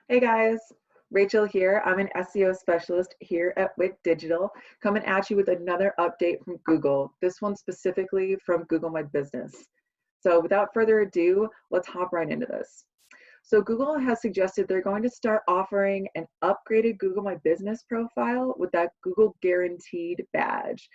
Hey guys, Rachel here. I'm an SEO specialist here at WIT Digital, coming at you with another update from Google, this one specifically from Google My Business. So without further ado, let's hop right into this. So Google has suggested they're going to start offering an upgraded Google My Business profile with that Google Guaranteed badge.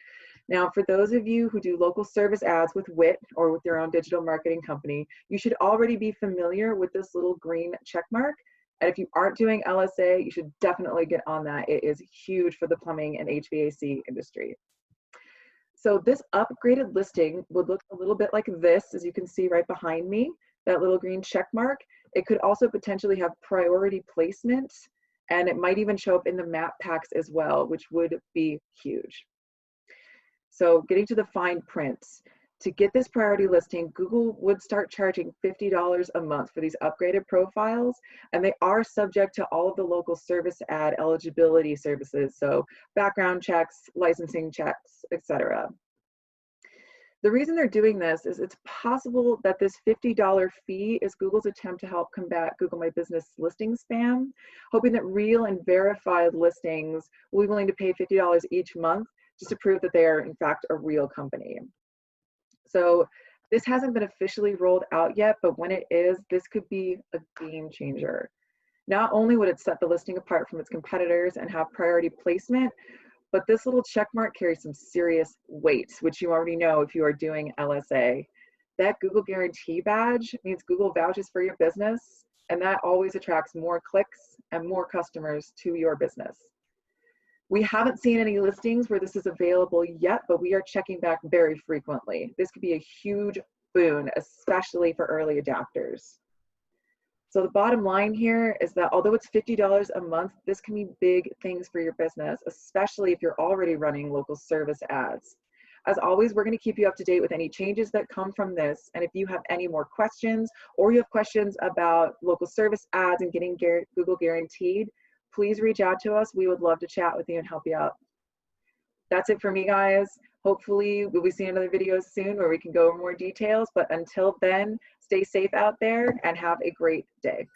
Now, for those of you who do local service ads with WIT or with your own digital marketing company, you should already be familiar with this little green check mark. And if you aren't doing LSA, you should definitely get on that. It is huge for the plumbing and HVAC industry. So this upgraded listing would look a little bit like this, as you can see right behind me, that little green check mark. It could also potentially have priority placement, and it might even show up in the map packs as well, which would be huge. So getting to the fine print, to get this priority listing, Google would start charging $50 a month for these upgraded profiles, and they are subject to all of the local service ad eligibility services, so background checks, licensing checks, etc. The reason they're doing this is it's possible that this $50 fee is Google's attempt to help combat Google My Business listing spam, hoping that real and verified listings will be willing to pay $50 each month just to prove that they are in fact a real company. So this hasn't been officially rolled out yet, but when it is, this could be a game changer. Not only would it set the listing apart from its competitors and have priority placement, but this little check mark carries some serious weight, which you already know if you are doing LSA. That Google Guarantee badge means Google vouches for your business, and that always attracts more clicks and more customers to your business. We haven't seen any listings where this is available yet, but we are checking back very frequently. This could be a huge boon, especially for early adopters. So the bottom line here is that although it's $50 a month, this can mean big things for your business, especially if you're already running local service ads. As always, we're going to keep you up to date with any changes that come from this. And if you have any more questions or you have questions about local service ads and getting Google Guaranteed, please reach out to us. We would love to chat with you and help you out. That's it for me, guys. Hopefully we'll be seeing another video soon where we can go over more details. But until then, stay safe out there and have a great day.